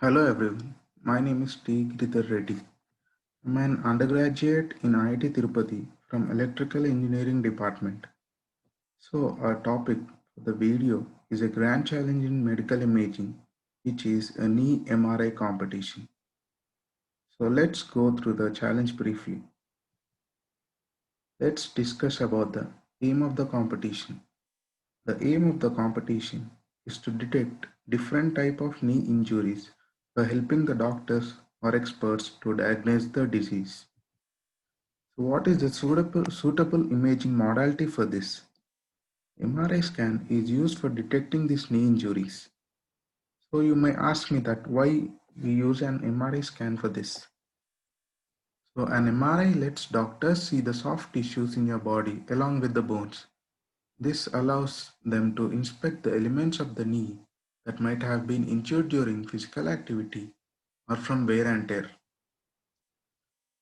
Hello everyone, my name is T. Giridhar Reddy. I'm an undergraduate in IIT Tirupati from Electrical Engineering Department. So our topic for the video is a grand challenge in medical imaging, which is a knee MRI competition. So let's go through the challenge briefly. Let's discuss about the aim of the competition. The aim of the competition is to detect different type of knee injuries by helping the doctors or experts to diagnose the disease. So what is the suitable imaging modality for this? MRI scan is used for detecting these knee injuries. So you may ask me that why we use an MRI scan for this. So an MRI lets doctors see the soft tissues in your body along with the bones. This allows them to inspect the elements of the knee that might have been injured during physical activity or from wear and tear.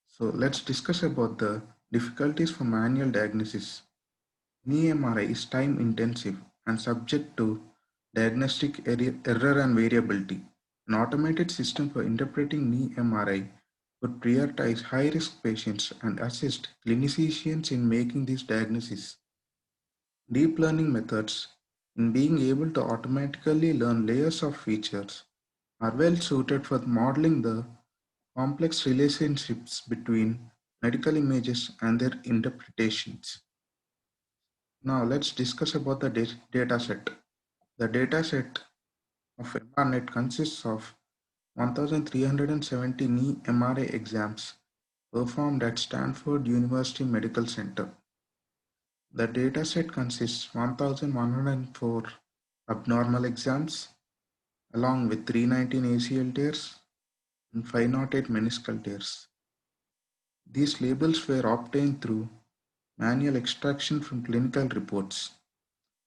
So let's discuss about the difficulties for manual diagnosis. Knee MRI is time intensive and subject to diagnostic error and variability. An automated system for interpreting knee MRI would prioritize high risk patients and assist clinicians in making these diagnoses. Deep learning methods, in being able to automatically learn layers of features, are well suited for modeling the complex relationships between medical images and their interpretations. Now let's discuss about the data set. The data set of MRNet consists of 1370 knee MRI exams performed at Stanford University Medical Center. The data set consists 1104 abnormal exams along with 319 ACL tears and 508 meniscal tears. These labels were obtained through manual extraction from clinical reports.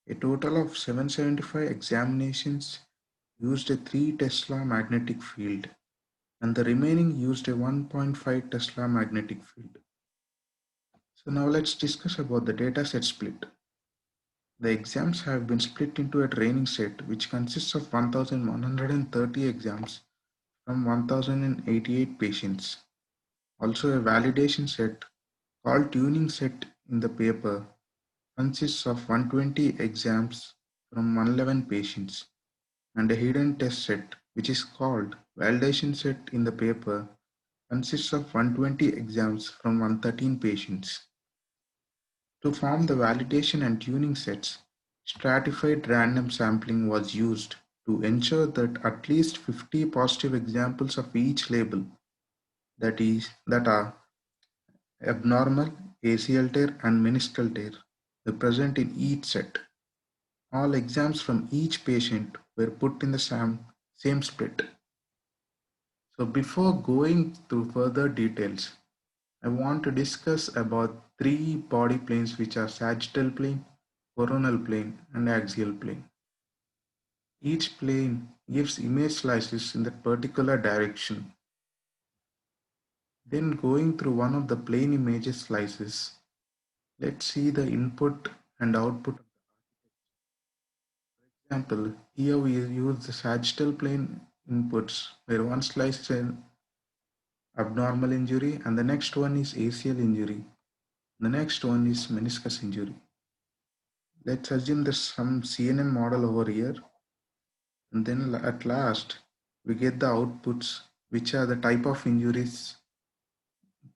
A total of 775 examinations used a 3 Tesla magnetic field and the remaining used a 1.5 Tesla magnetic field. So now let's discuss about the dataset split. The exams have been split into a training set which consists of 1130 exams from 1088 patients. Also a validation set called tuning set in the paper consists of 120 exams from 111 patients and a hidden test set which is called validation set in the paper consists of 120 exams from 113 patients. To form the validation and tuning sets, stratified random sampling was used to ensure that at least 50 positive examples of each label that are abnormal, ACL tear and meniscal tear were present in each set. All exams from each patient were put in the same split. So before going through further details, I want to discuss about three body planes which are sagittal plane, coronal plane and axial plane. Each plane gives image slices in that particular direction. Then going through one of the plane images slices, let's see the input and output. For example, here we use the sagittal plane inputs where one slice is an abnormal injury and the next one is ACL injury. The next one is meniscus injury. Let's assume there's some CNN model over here, and then at last we get the outputs, which are the type of injuries,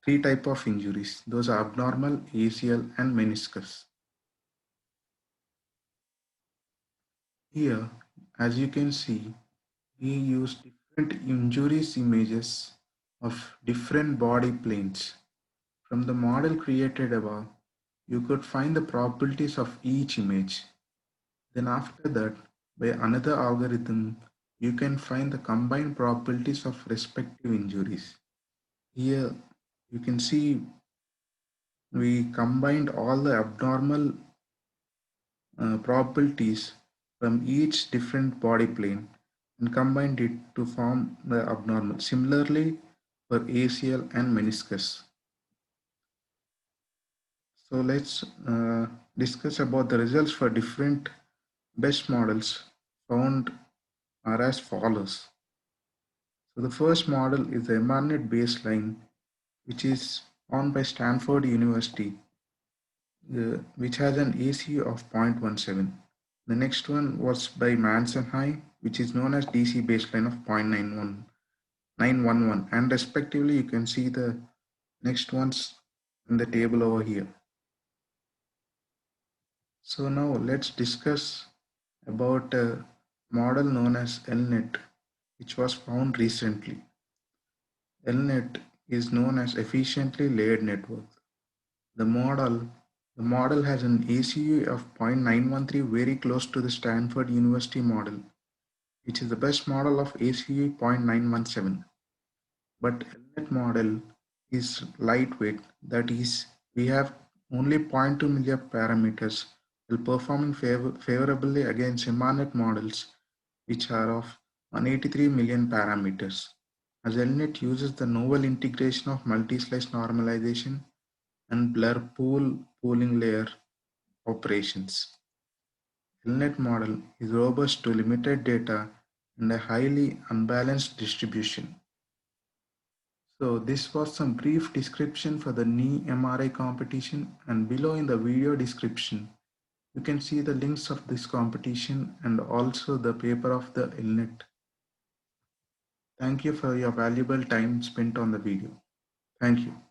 three type of injuries. Those are abnormal, ACL, and meniscus. Here, as you can see, we use different injuries images of different body planes. From the model created above, you could find the probabilities of each image. Then after that, by another algorithm, you can find the combined probabilities of respective injuries. Here you can see we combined all the abnormal probabilities from each different body plane and combined it to form the abnormal. Similarly for ACL and meniscus. So let's discuss about the results for different best models found are as follows. So the first model is the MRNet baseline, which is found by Stanford University, which has an ACU of 0.17. The next one was by Manson High, which is known as DC baseline of 0.911, and respectively you can see the next ones in the table over here. So now let's discuss about a model known as LNet, which was found recently. LNet is known as efficiently layered network. The model the model has an ACU of 0.913, very close to the Stanford University model, which is the best model of ACU 0.917. But LNet model is lightweight, that is, we have only 0.2 million parameters while performing favorably against MRNet models, which are of 183 million parameters. As LNet uses the novel integration of multi-slice normalization and blur pooling layer operations. LNet model is robust to limited data and a highly unbalanced distribution. So this was some brief description for the knee MRI competition, and below in the video description you can see the links of this competition and also the paper of the LNet. Thank you for your valuable time spent on the video. Thank you.